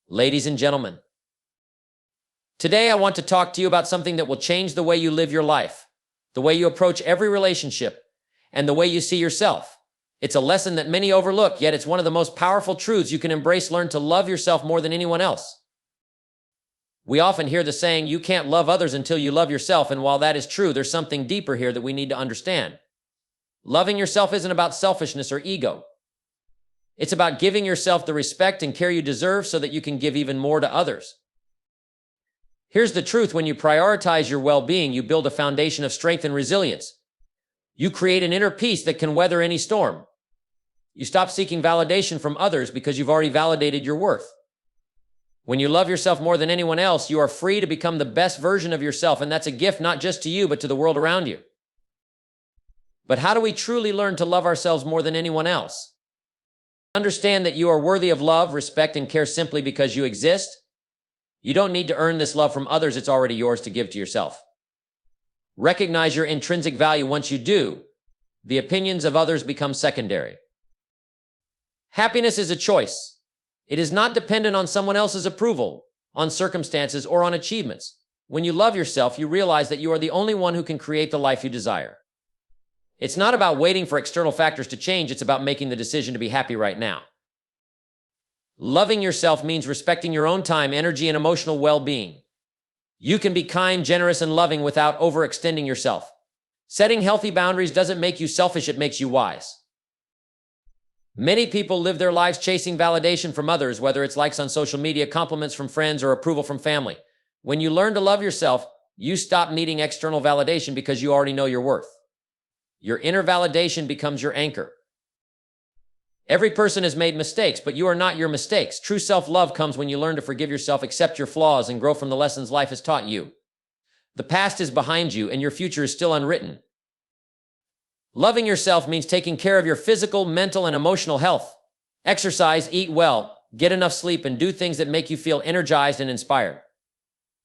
Ladies and gentlemen, today I want to talk to you about something that will change the way you live your life, the way you approach every relationship, and the way you see yourself. It's a lesson that many overlook, yet it's one of the most powerful truths you can embrace. Learn to love yourself more than anyone else. We often hear the saying, you can't love others until you love yourself, and while that is true, there's something deeper here that we need to understand. Loving yourself isn't about selfishness or ego. It's about giving yourself the respect and care you deserve so that you can give even more to others. Here's the truth: when you prioritize your well-being, you build a foundation of strength and resilience. You create an inner peace that can weather any storm. You stop seeking validation from others because you've already validated your worth. When you love yourself more than anyone else, you are free to become the best version of yourself, and that's a gift not just to you, but to the world around you. But how do we truly learn to love ourselves more than anyone else? Understand that you are worthy of love, respect, and care simply because you exist. You don't need to earn this love from others. It's already yours to give to yourself. Recognize your intrinsic value. Once you do, the opinions of others become secondary. Happiness is a choice. It is not dependent on someone else's approval, on circumstances, or on achievements. When you love yourself, you realize that you are the only one who can create the life you desire. It's not about waiting for external factors to change. It's about making the decision to be happy right now. Loving yourself means respecting your own time, energy, and emotional well-being. You can be kind, generous, and loving without overextending yourself. Setting healthy boundaries doesn't make you selfish, it makes you wise. Many people live their lives chasing validation from others, whether it's likes on social media, compliments from friends, or approval from family. When you learn to love yourself, you stop needing external validation because you already know your worth. Your inner validation becomes your anchor. Every person has made mistakes, but you are not your mistakes. True self-love comes when you learn to forgive yourself, accept your flaws, and grow from the lessons life has taught you. The past is behind you, and your future is still unwritten. Loving yourself means taking care of your physical, mental, and emotional health. Exercise, eat well, get enough sleep, and do things that make you feel energized and inspired.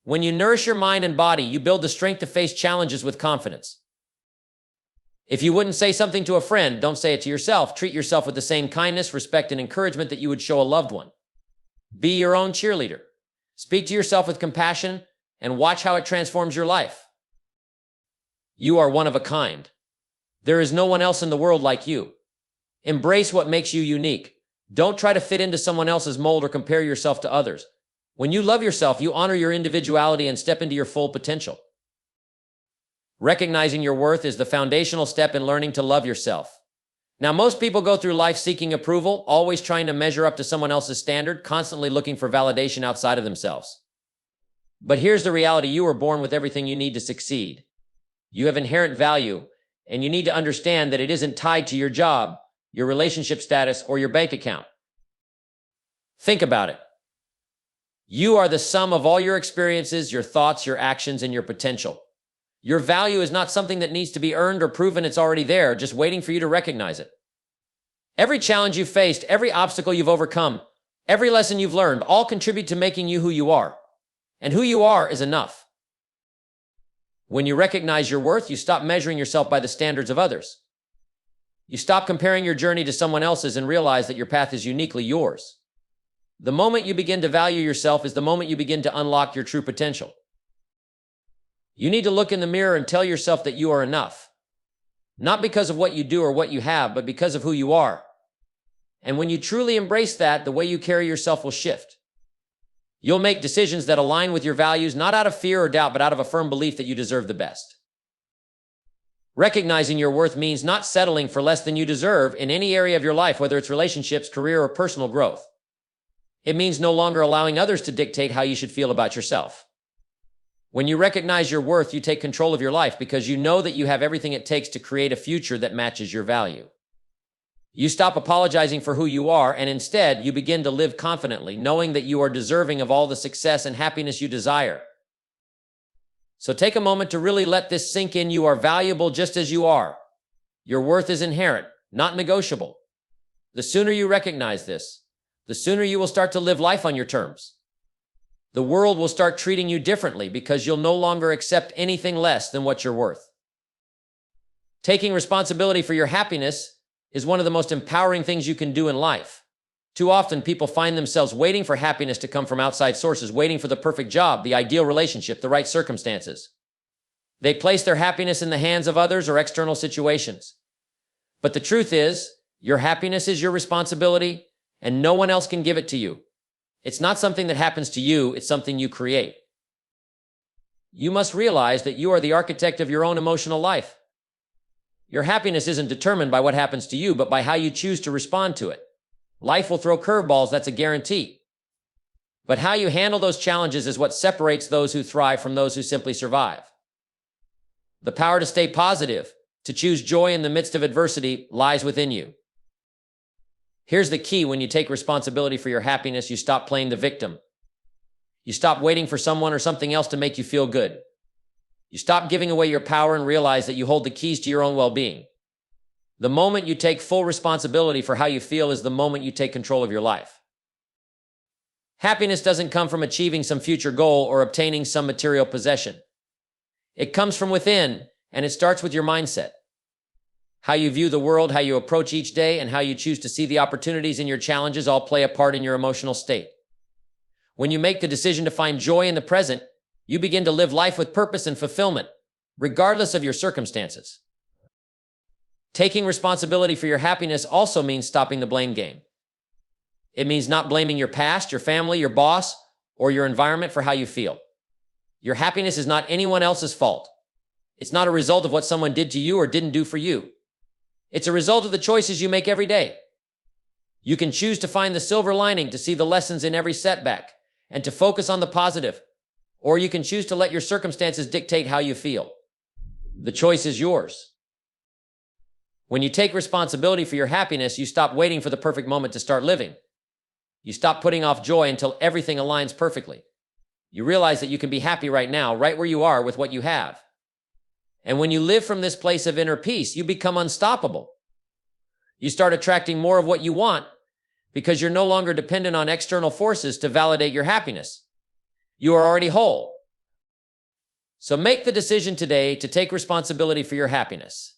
When you nourish your mind and body, you build the strength to face challenges with confidence. If you wouldn't say something to a friend, don't say it to yourself. Treat yourself with the same kindness, respect, and encouragement that you would show a loved one. Be your own cheerleader. Speak to yourself with compassion and watch how it transforms your life. You are one of a kind. There is no one else in the world like you. Embrace what makes you unique. Don't try to fit into someone else's mold or compare yourself to others. When you love yourself, you honor your individuality and step into your full potential. Recognizing your worth is the foundational step in learning to love yourself. Now, most people go through life seeking approval, always trying to measure up to someone else's standard, constantly looking for validation outside of themselves. But here's the reality: you were born with everything you need to succeed. You have inherent value, and you need to understand that it isn't tied to your job, your relationship status, or your bank account. Think about it. You are the sum of all your experiences, your thoughts, your actions, and your potential. Your value is not something that needs to be earned or proven. It's already there, just waiting for you to recognize it. Every challenge you've faced, every obstacle you've overcome, every lesson you've learned, all contribute to making you who you are. And who you are is enough. When you recognize your worth, you stop measuring yourself by the standards of others. You stop comparing your journey to someone else's and realize that your path is uniquely yours. The moment you begin to value yourself is the moment you begin to unlock your true potential. You need to look in the mirror and tell yourself that you are enough. Not because of what you do or what you have, but because of who you are. And when you truly embrace that, the way you carry yourself will shift. You'll make decisions that align with your values, not out of fear or doubt, but out of a firm belief that you deserve the best. Recognizing your worth means not settling for less than you deserve in any area of your life, whether it's relationships, career, or personal growth. It means no longer allowing others to dictate how you should feel about yourself. When you recognize your worth, you take control of your life because you know that you have everything it takes to create a future that matches your value. You stop apologizing for who you are, and instead, you begin to live confidently, knowing that you are deserving of all the success and happiness you desire. So take a moment to really let this sink in. You are valuable just as you are. Your worth is inherent, not negotiable. The sooner you recognize this, the sooner you will start to live life on your terms. The world will start treating you differently because you'll no longer accept anything less than what you're worth. Taking responsibility for your happiness is one of the most empowering things you can do in life. Too often, people find themselves waiting for happiness to come from outside sources, waiting for the perfect job, the ideal relationship, the right circumstances. They place their happiness in the hands of others or external situations. But the truth is, your happiness is your responsibility, and no one else can give it to you. It's not something that happens to you, it's something you create. You must realize that you are the architect of your own emotional life. Your happiness isn't determined by what happens to you, but by how you choose to respond to it. Life will throw curveballs, that's a guarantee. But how you handle those challenges is what separates those who thrive from those who simply survive. The power to stay positive, to choose joy in the midst of adversity, lies within you. Here's the key: when you take responsibility for your happiness, you stop playing the victim. You stop waiting for someone or something else to make you feel good. You stop giving away your power and realize that you hold the keys to your own well-being. The moment you take full responsibility for how you feel is the moment you take control of your life. Happiness doesn't come from achieving some future goal or obtaining some material possession. It comes from within, and it starts with your mindset. How you view the world, how you approach each day, and how you choose to see the opportunities in your challenges all play a part in your emotional state. When you make the decision to find joy in the present, you begin to live life with purpose and fulfillment, regardless of your circumstances. Taking responsibility for your happiness also means stopping the blame game. It means not blaming your past, your family, your boss, or your environment for how you feel. Your happiness is not anyone else's fault. It's not a result of what someone did to you or didn't do for you. It's a result of the choices you make every day. You can choose to find the silver lining, to see the lessons in every setback, and to focus on the positive. Or you can choose to let your circumstances dictate how you feel. The choice is yours. When you take responsibility for your happiness, you stop waiting for the perfect moment to start living. You stop putting off joy until everything aligns perfectly. You realize that you can be happy right now, right where you are with what you have. And when you live from this place of inner peace, you become unstoppable. You start attracting more of what you want because you're no longer dependent on external forces to validate your happiness. You are already whole. So make the decision today to take responsibility for your happiness.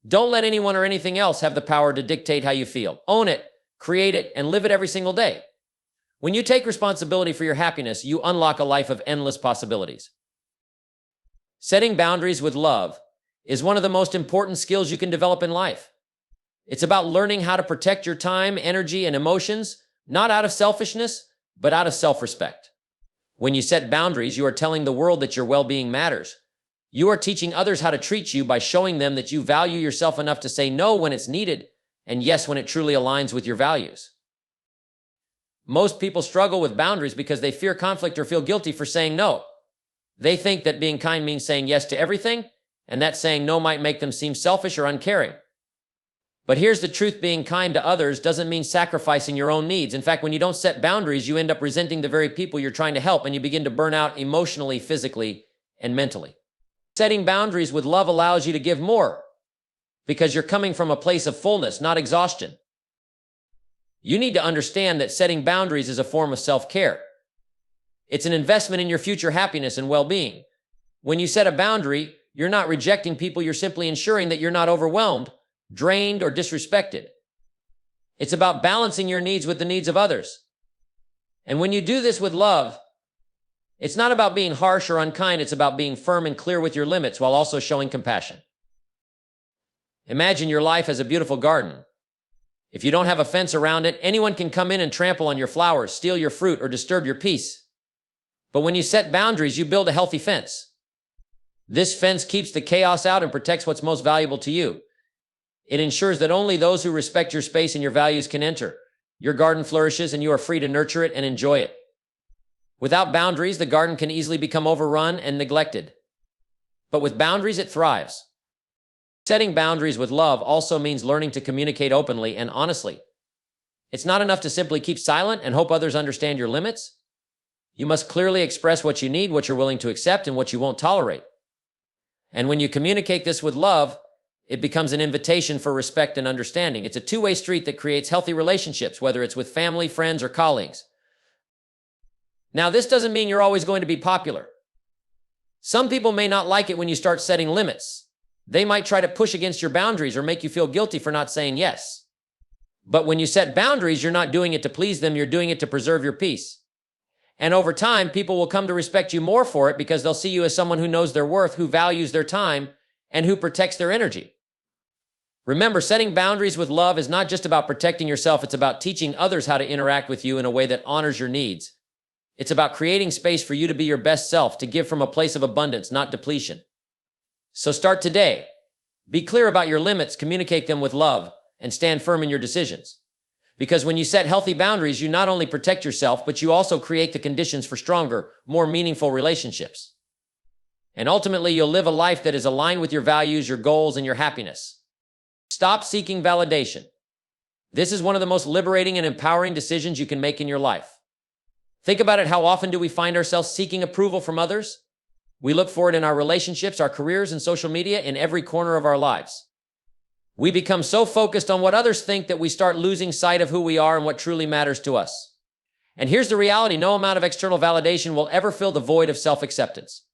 Don't let anyone or anything else have the power to dictate how you feel. Own it, create it, and live it every single day. When you take responsibility for your happiness, you unlock a life of endless possibilities. Setting boundaries with love is one of the most important skills you can develop in life. It's about learning how to protect your time, energy, and emotions, not out of selfishness, but out of self-respect. When you set boundaries, you are telling the world that your well-being matters. You are teaching others how to treat you by showing them that you value yourself enough to say no when it's needed, and yes when it truly aligns with your values. Most people struggle with boundaries because they fear conflict or feel guilty for saying no. They think that being kind means saying yes to everything, and that saying no might make them seem selfish or uncaring. But here's the truth: being kind to others doesn't mean sacrificing your own needs. In fact, when you don't set boundaries, you end up resenting the very people you're trying to help, and you begin to burn out emotionally, physically, and mentally. Setting boundaries with love allows you to give more because you're coming from a place of fullness, not exhaustion. You need to understand that setting boundaries is a form of self-care. It's an investment in your future happiness and well-being. When you set a boundary, you're not rejecting people, you're simply ensuring that you're not overwhelmed, drained, or disrespected. It's about balancing your needs with the needs of others. And when you do this with love, it's not about being harsh or unkind, it's about being firm and clear with your limits while also showing compassion. Imagine your life as a beautiful garden. If you don't have a fence around it, anyone can come in and trample on your flowers, steal your fruit, or disturb your peace. But when you set boundaries, you build a healthy fence. This fence keeps the chaos out and protects what's most valuable to you. It ensures that only those who respect your space and your values can enter. Your garden flourishes and you are free to nurture it and enjoy it. Without boundaries, the garden can easily become overrun and neglected. But with boundaries, it thrives. Setting boundaries with love also means learning to communicate openly and honestly. It's not enough to simply keep silent and hope others understand your limits. You must clearly express what you need, what you're willing to accept, and what you won't tolerate. And when you communicate this with love, it becomes an invitation for respect and understanding. It's a two-way street that creates healthy relationships, whether it's with family, friends, or colleagues. Now, this doesn't mean you're always going to be popular. Some people may not like it when you start setting limits. They might try to push against your boundaries or make you feel guilty for not saying yes. But when you set boundaries, you're not doing it to please them, you're doing it to preserve your peace. And over time, people will come to respect you more for it because they'll see you as someone who knows their worth, who values their time, and who protects their energy. Remember, setting boundaries with love is not just about protecting yourself, it's about teaching others how to interact with you in a way that honors your needs. It's about creating space for you to be your best self, to give from a place of abundance, not depletion. So start today. Be clear about your limits, communicate them with love, and stand firm in your decisions. Because when you set healthy boundaries, you not only protect yourself, but you also create the conditions for stronger, more meaningful relationships. And ultimately, you'll live a life that is aligned with your values, your goals, and your happiness. Stop seeking validation. This is one of the most liberating and empowering decisions you can make in your life. Think about it. How often do we find ourselves seeking approval from others? We look for it in our relationships, our careers, and social media, in every corner of our lives. We become so focused on what others think that we start losing sight of who we are and what truly matters to us. And here's the reality: no amount of external validation will ever fill the void of self-acceptance.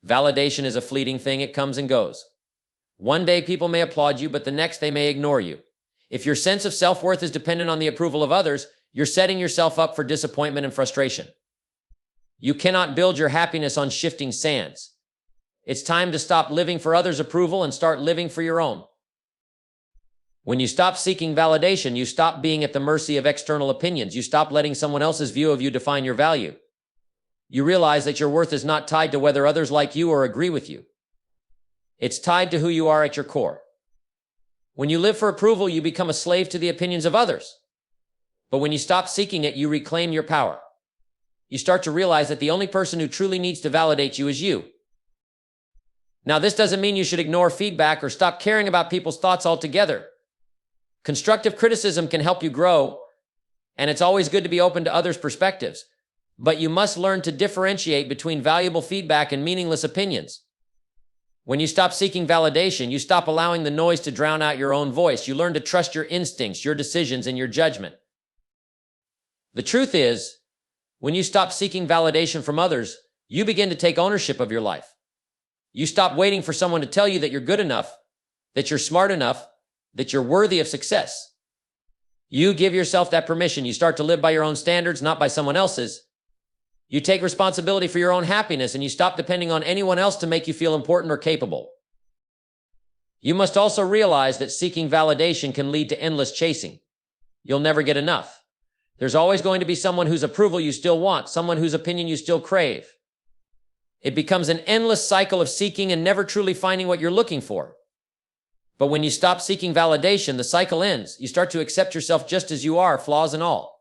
Validation is a fleeting thing. It comes and goes. One day people may applaud you, but the next they may ignore you. If your sense of self-worth is dependent on the approval of others, you're setting yourself up for disappointment and frustration. You cannot build your happiness on shifting sands. It's time to stop living for others' approval and start living for your own. When you stop seeking validation, you stop being at the mercy of external opinions. You stop letting someone else's view of you define your value. You realize that your worth is not tied to whether others like you or agree with you. It's tied to who you are at your core. When you live for approval, you become a slave to the opinions of others. But when you stop seeking it, you reclaim your power. You start to realize that the only person who truly needs to validate you is you. Now, this doesn't mean you should ignore feedback or stop caring about people's thoughts altogether. Constructive criticism can help you grow, and it's always good to be open to others' perspectives. But you must learn to differentiate between valuable feedback and meaningless opinions. When you stop seeking validation, you stop allowing the noise to drown out your own voice. You learn to trust your instincts, your decisions, and your judgment. The truth is, when you stop seeking validation from others, you begin to take ownership of your life. You stop waiting for someone to tell you that you're good enough, that you're smart enough, that you're worthy of success. You give yourself that permission. You start to live by your own standards, not by someone else's. You take responsibility for your own happiness, and you stop depending on anyone else to make you feel important or capable. You must also realize that seeking validation can lead to endless chasing. You'll never get enough. There's always going to be someone whose approval you still want, someone whose opinion you still crave. It becomes an endless cycle of seeking and never truly finding what you're looking for. But when you stop seeking validation, the cycle ends. You start to accept yourself just as you are, flaws and all.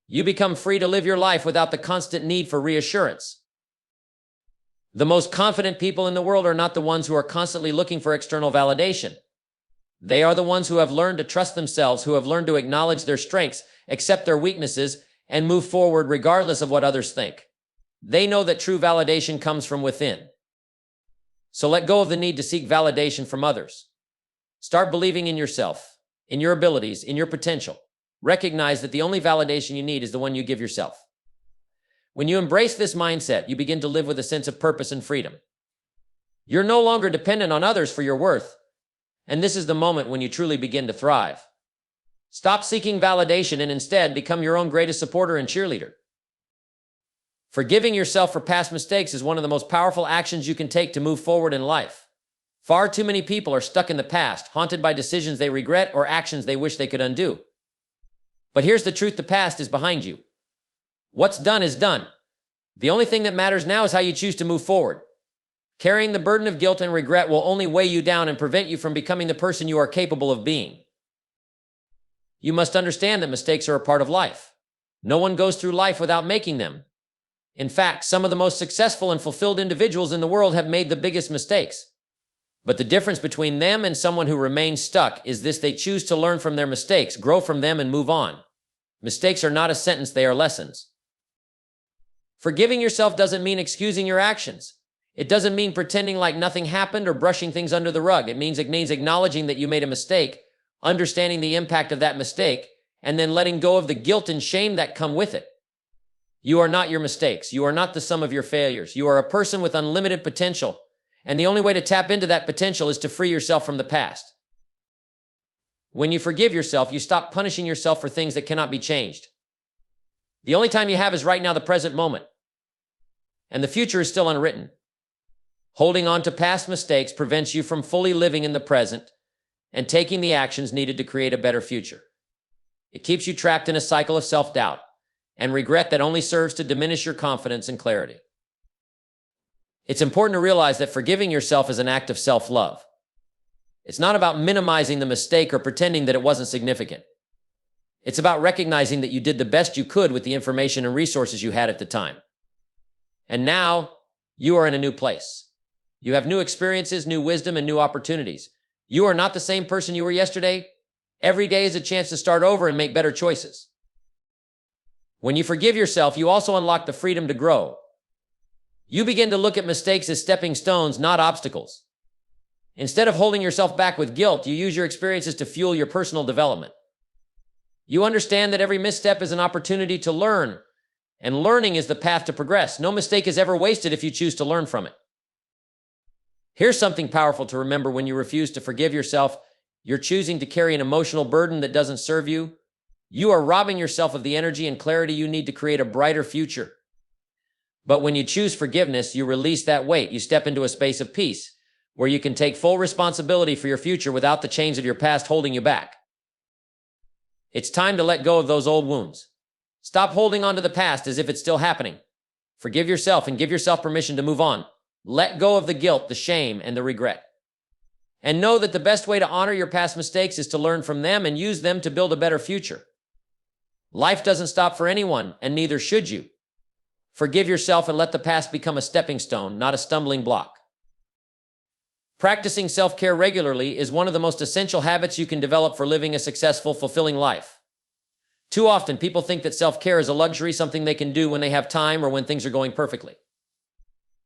You become free to live your life without the constant need for reassurance. The most confident people in the world are not the ones who are constantly looking for external validation. They are the ones who have learned to trust themselves, who have learned to acknowledge their strengths, accept their weaknesses, and move forward regardless of what others think. They know that true validation comes from within. So let go of the need to seek validation from others. Start believing in yourself, in your abilities, in your potential. Recognize that the only validation you need is the one you give yourself. When you embrace this mindset, you begin to live with a sense of purpose and freedom. You're no longer dependent on others for your worth, and this is the moment when you truly begin to thrive. Stop seeking validation and instead become your own greatest supporter and cheerleader. Forgiving yourself for past mistakes is one of the most powerful actions you can take to move forward in life. Far too many people are stuck in the past, haunted by decisions they regret or actions they wish they could undo. But here's the truth: the past is behind you. What's done is done. The only thing that matters now is how you choose to move forward. Carrying the burden of guilt and regret will only weigh you down and prevent you from becoming the person you are capable of being. You must understand that mistakes are a part of life. No one goes through life without making them. In fact, some of the most successful and fulfilled individuals in the world have made the biggest mistakes. But the difference between them and someone who remains stuck is this: they choose to learn from their mistakes, grow from them, and move on. Mistakes are not a sentence, they are lessons. Forgiving yourself doesn't mean excusing your actions. It doesn't mean pretending like nothing happened or brushing things under the rug. It means acknowledging that you made a mistake, understanding the impact of that mistake, and then letting go of the guilt and shame that come with it. You are not your mistakes. You are not the sum of your failures. You are a person with unlimited potential. And the only way to tap into that potential is to free yourself from the past. When you forgive yourself, you stop punishing yourself for things that cannot be changed. The only time you have is right now, the present moment. And the future is still unwritten. Holding on to past mistakes prevents you from fully living in the present and taking the actions needed to create a better future. It keeps you trapped in a cycle of self-doubt and regret that only serves to diminish your confidence and clarity. It's important to realize that forgiving yourself is an act of self-love. It's not about minimizing the mistake or pretending that it wasn't significant. It's about recognizing that you did the best you could with the information and resources you had at the time. And now, you are in a new place. You have new experiences, new wisdom, and new opportunities. You are not the same person you were yesterday. Every day is a chance to start over and make better choices. When you forgive yourself, you also unlock the freedom to grow. You begin to look at mistakes as stepping stones, not obstacles. Instead of holding yourself back with guilt, you use your experiences to fuel your personal development. You understand that every misstep is an opportunity to learn, and learning is the path to progress. No mistake is ever wasted if you choose to learn from it. Here's something powerful to remember: when you refuse to forgive yourself, you're choosing to carry an emotional burden that doesn't serve you. You are robbing yourself of the energy and clarity you need to create a brighter future. But when you choose forgiveness, you release that weight. You step into a space of peace where you can take full responsibility for your future without the chains of your past holding you back. It's time to let go of those old wounds. Stop holding on to the past as if it's still happening. Forgive yourself and give yourself permission to move on. Let go of the guilt, the shame, and the regret. And know that the best way to honor your past mistakes is to learn from them and use them to build a better future. Life doesn't stop for anyone, and neither should you. Forgive yourself and let the past become a stepping stone, not a stumbling block. Practicing self-care regularly is one of the most essential habits you can develop for living a successful, fulfilling life. Too often, people think that self-care is a luxury, something they can do when they have time or when things are going perfectly.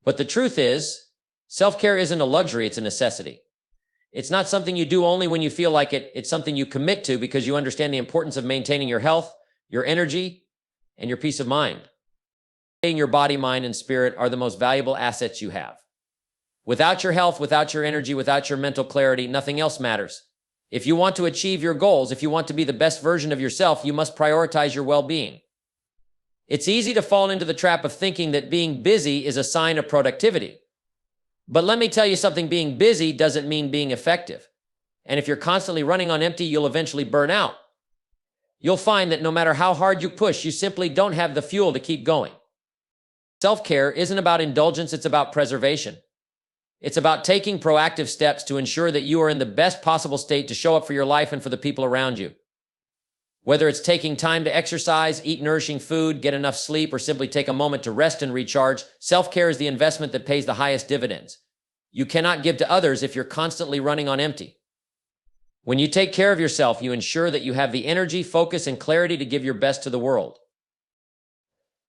But the truth is, self-care isn't a luxury, it's a necessity. It's not something you do only when you feel like it, it's something you commit to because you understand the importance of maintaining your health, your energy, and your peace of mind. Your body, mind, and spirit are the most valuable assets you have. Without your health, without your energy, without your mental clarity, nothing else matters. If you want to achieve your goals, if you want to be the best version of yourself, you must prioritize your well-being. It's easy to fall into the trap of thinking that being busy is a sign of productivity. But let me tell you something: being busy doesn't mean being effective. And if you're constantly running on empty, you'll eventually burn out. You'll find that no matter how hard you push, you simply don't have the fuel to keep going. Self-care isn't about indulgence, it's about preservation. It's about taking proactive steps to ensure that you are in the best possible state to show up for your life and for the people around you. Whether it's taking time to exercise, eat nourishing food, get enough sleep, or simply take a moment to rest and recharge, self-care is the investment that pays the highest dividends. You cannot give to others if you're constantly running on empty. When you take care of yourself, you ensure that you have the energy, focus, and clarity to give your best to the world.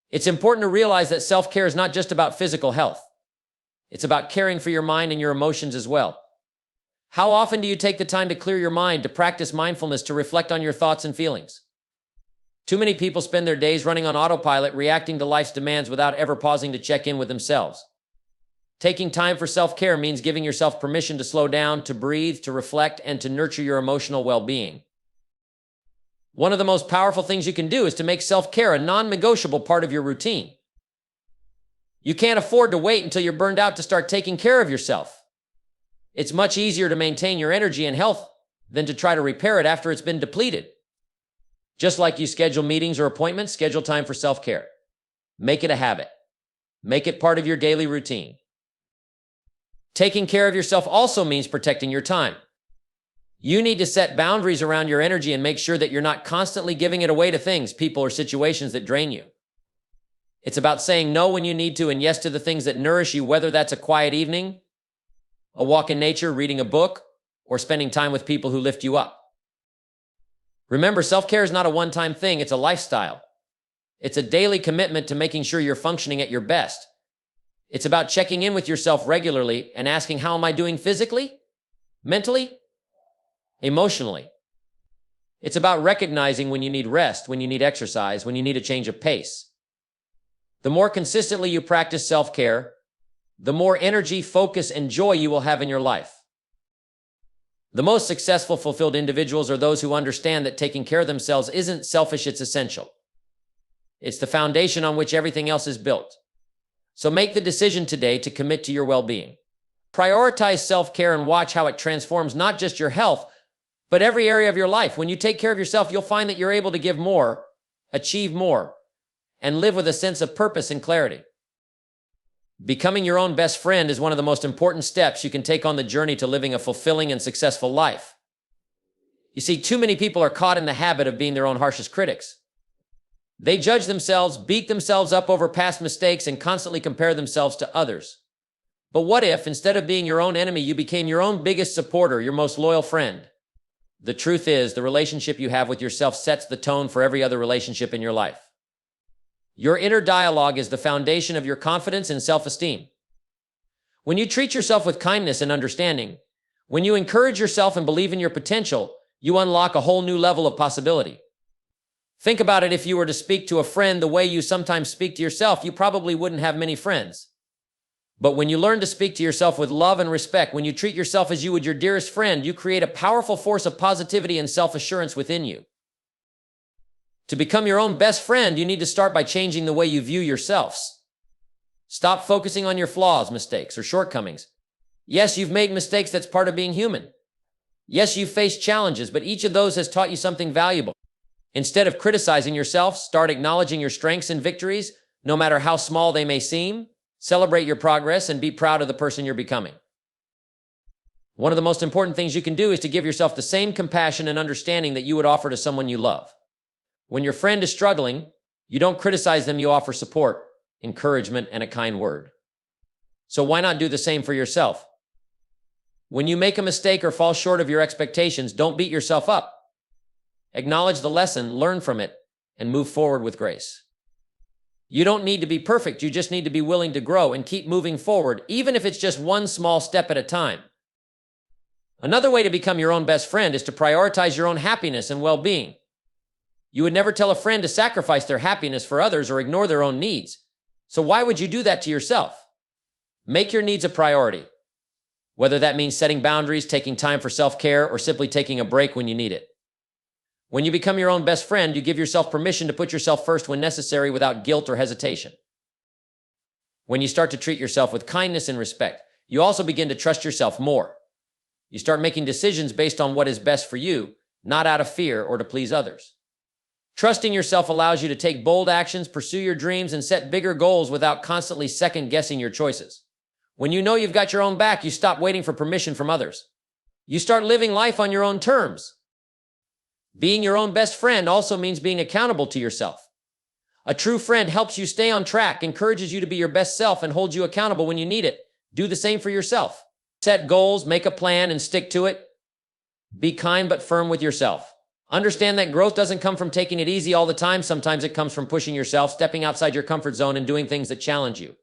It's important to realize that self-care is not just about physical health. It's about caring for your mind and your emotions as well. How often do you take the time to clear your mind, to practice mindfulness, to reflect on your thoughts and feelings? Too many people spend their days running on autopilot, reacting to life's demands without ever pausing to check in with themselves. Taking time for self-care means giving yourself permission to slow down, to breathe, to reflect, and to nurture your emotional well-being. One of the most powerful things you can do is to make self-care a non-negotiable part of your routine. You can't afford to wait until you're burned out to start taking care of yourself. It's much easier to maintain your energy and health than to try to repair it after it's been depleted. Just like you schedule meetings or appointments, schedule time for self-care. Make it a habit. Make it part of your daily routine. Taking care of yourself also means protecting your time. You need to set boundaries around your energy and make sure that you're not constantly giving it away to things, people, or situations that drain you. It's about saying no when you need to and yes to the things that nourish you, whether that's a quiet evening, a walk in nature, reading a book, or spending time with people who lift you up. Remember, self-care is not a one-time thing, it's a lifestyle. It's a daily commitment to making sure you're functioning at your best. It's about checking in with yourself regularly and asking, how am I doing physically, mentally, emotionally? It's about recognizing when you need rest, when you need exercise, when you need a change of pace. The more consistently you practice self-care, the more energy, focus, and joy you will have in your life. The most successful, fulfilled individuals are those who understand that taking care of themselves isn't selfish, it's essential. It's the foundation on which everything else is built. So make the decision today to commit to your well-being. Prioritize self-care and watch how it transforms not just your health, but every area of your life. When you take care of yourself, you'll find that you're able to give more, achieve more, and live with a sense of purpose and clarity. Becoming your own best friend is one of the most important steps you can take on the journey to living a fulfilling and successful life. You see, too many people are caught in the habit of being their own harshest critics. They judge themselves, beat themselves up over past mistakes, and constantly compare themselves to others. But what if, instead of being your own enemy, you became your own biggest supporter, your most loyal friend? The truth is, the relationship you have with yourself sets the tone for every other relationship in your life. Your inner dialogue is the foundation of your confidence and self-esteem. When you treat yourself with kindness and understanding, when you encourage yourself and believe in your potential, you unlock a whole new level of possibility. Think about it. If you were to speak to a friend the way you sometimes speak to yourself, you probably wouldn't have many friends. But when you learn to speak to yourself with love and respect, when you treat yourself as you would your dearest friend, you create a powerful force of positivity and self-assurance within you. To become your own best friend, you need to start by changing the way you view yourselves. Stop focusing on your flaws, mistakes, or shortcomings. Yes, you've made mistakes. That's part of being human. Yes, you've faced challenges, but each of those has taught you something valuable. Instead of criticizing yourself, start acknowledging your strengths and victories, no matter how small they may seem. Celebrate your progress and be proud of the person you're becoming. One of the most important things you can do is to give yourself the same compassion and understanding that you would offer to someone you love. When your friend is struggling, you don't criticize them, you offer support, encouragement, and a kind word. So why not do the same for yourself? When you make a mistake or fall short of your expectations, don't beat yourself up. Acknowledge the lesson, learn from it, and move forward with grace. You don't need to be perfect, you just need to be willing to grow and keep moving forward, even if it's just one small step at a time. Another way to become your own best friend is to prioritize your own happiness and well-being. You would never tell a friend to sacrifice their happiness for others or ignore their own needs. So why would you do that to yourself? Make your needs a priority. Whether that means setting boundaries, taking time for self-care, or simply taking a break when you need it. When you become your own best friend, you give yourself permission to put yourself first when necessary without guilt or hesitation. When you start to treat yourself with kindness and respect, you also begin to trust yourself more. You start making decisions based on what is best for you, not out of fear or to please others. Trusting yourself allows you to take bold actions, pursue your dreams, and set bigger goals without constantly second-guessing your choices. When you know you've got your own back, you stop waiting for permission from others. You start living life on your own terms. Being your own best friend also means being accountable to yourself. A true friend helps you stay on track, encourages you to be your best self, and holds you accountable when you need it. Do the same for yourself. Set goals, make a plan, and stick to it. Be kind but firm with yourself. Understand that growth doesn't come from taking it easy all the time. Sometimes it comes from pushing yourself, stepping outside your comfort zone, and doing things that challenge you.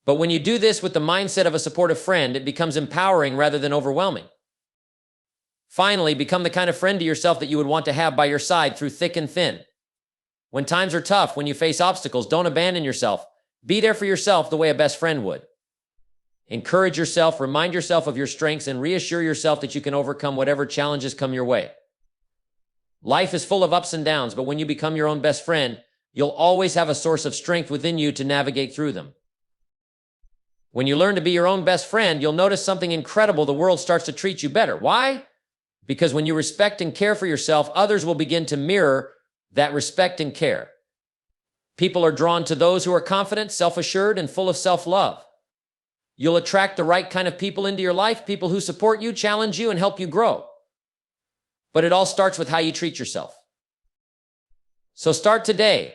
But when you do this with the mindset of a supportive friend, it becomes empowering rather than overwhelming. Finally, become the kind of friend to yourself that you would want to have by your side through thick and thin. When times are tough, when you face obstacles, don't abandon yourself. Be there for yourself the way a best friend would. Encourage yourself, remind yourself of your strengths, and reassure yourself that you can overcome whatever challenges come your way. Life is full of ups and downs, but when you become your own best friend, you'll always have a source of strength within you to navigate through them. When you learn to be your own best friend, you'll notice something incredible. The world starts to treat you better. Why? Because when you respect and care for yourself, others will begin to mirror that respect and care. People are drawn to those who are confident, self-assured, and full of self-love. You'll attract the right kind of people into your life, people who support you, challenge you, and help you grow. But it all starts with how you treat yourself. So start today.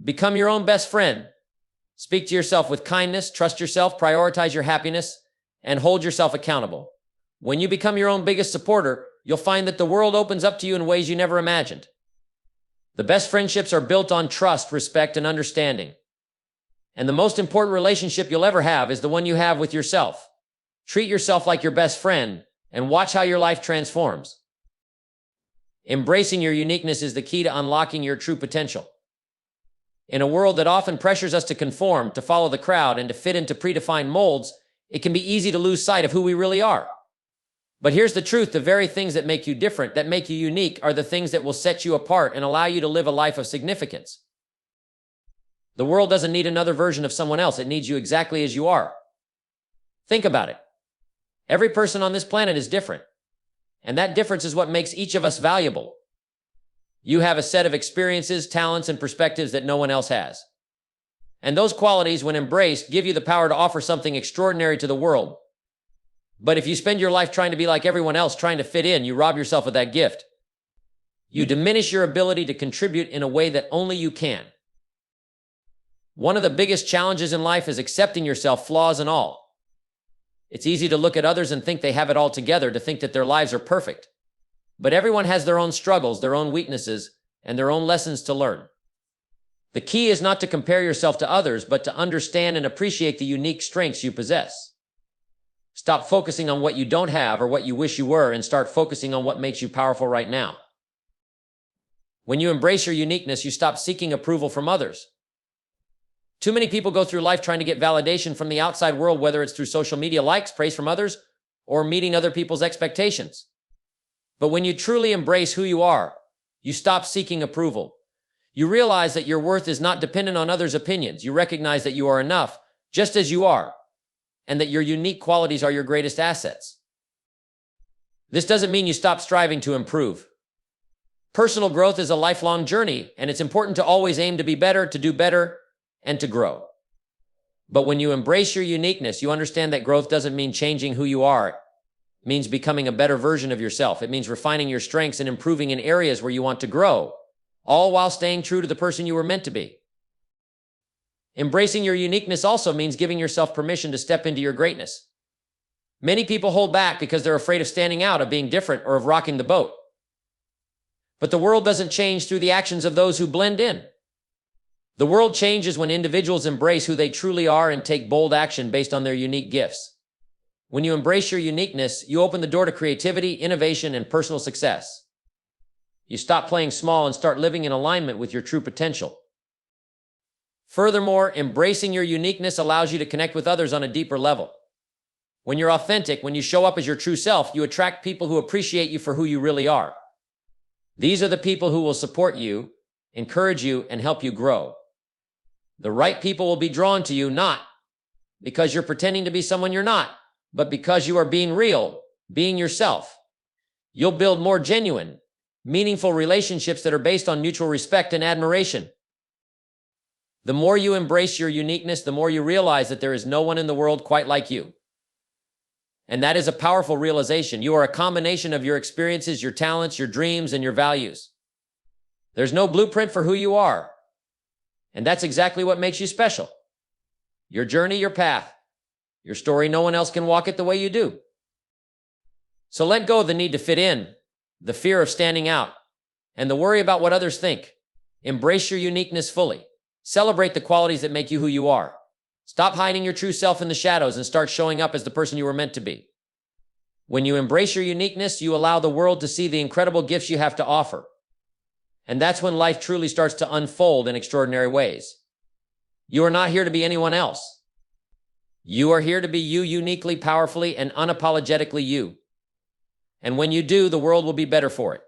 Become your own best friend. Speak to yourself with kindness, trust yourself, prioritize your happiness, and hold yourself accountable. When you become your own biggest supporter, you'll find that the world opens up to you in ways you never imagined. The best friendships are built on trust, respect, and understanding. And the most important relationship you'll ever have is the one you have with yourself. Treat yourself like your best friend and watch how your life transforms. Embracing your uniqueness is the key to unlocking your true potential. In a world that often pressures us to conform, to follow the crowd, and to fit into predefined molds, it can be easy to lose sight of who we really are. But here's the truth, the very things that make you different, that make you unique, are the things that will set you apart and allow you to live a life of significance. The world doesn't need another version of someone else. It needs you exactly as you are. Think about it. Every person on this planet is different. And that difference is what makes each of us valuable. You have a set of experiences, talents, and perspectives that no one else has. And those qualities, when embraced, give you the power to offer something extraordinary to the world. But if you spend your life trying to be like everyone else, trying to fit in, you rob yourself of that gift. You diminish your ability to contribute in a way that only you can. One of the biggest challenges in life is accepting yourself, flaws and all. It's easy to look at others and think they have it all together, to think that their lives are perfect. But everyone has their own struggles, their own weaknesses, and their own lessons to learn. The key is not to compare yourself to others, but to understand and appreciate the unique strengths you possess. Stop focusing on what you don't have or what you wish you were, and start focusing on what makes you powerful right now. When you embrace your uniqueness, you stop seeking approval from others. Too many people go through life trying to get validation from the outside world, whether it's through social media likes, praise from others, or meeting other people's expectations. But when you truly embrace who you are, you stop seeking approval. You realize that your worth is not dependent on others' opinions. You recognize that you are enough, just as you are, and that your unique qualities are your greatest assets. This doesn't mean you stop striving to improve. Personal growth is a lifelong journey, and it's important to always aim to be better, to do better, and to grow. But when you embrace your uniqueness, you understand that growth doesn't mean changing who you are. It means becoming a better version of yourself. It means refining your strengths and improving in areas where you want to grow, all while staying true to the person you were meant to be. Embracing your uniqueness also means giving yourself permission to step into your greatness. Many people hold back because they're afraid of standing out, of being different, or of rocking the boat. But the world doesn't change through the actions of those who blend in. The world changes when individuals embrace who they truly are and take bold action based on their unique gifts. When you embrace your uniqueness, you open the door to creativity, innovation, and personal success. You stop playing small and start living in alignment with your true potential. Furthermore, embracing your uniqueness allows you to connect with others on a deeper level. When you're authentic, when you show up as your true self, you attract people who appreciate you for who you really are. These are the people who will support you, encourage you, and help you grow. The right people will be drawn to you, not because you're pretending to be someone you're not, but because you are being real, being yourself. You'll build more genuine, meaningful relationships that are based on mutual respect and admiration. The more you embrace your uniqueness, the more you realize that there is no one in the world quite like you. And that is a powerful realization. You are a combination of your experiences, your talents, your dreams, and your values. There's no blueprint for who you are. And that's exactly what makes you special. Your journey, your path, your story. No one else can walk it the way you do. So let go of the need to fit in, the fear of standing out, and the worry about what others think. Embrace your uniqueness fully. Celebrate the qualities that make you who you are. Stop hiding your true self in the shadows and start showing up as the person you were meant to be. When you embrace your uniqueness, you allow the world to see the incredible gifts you have to offer. And that's when life truly starts to unfold in extraordinary ways. You are not here to be anyone else. You are here to be you, uniquely, powerfully, and unapologetically you. And when you do, the world will be better for it.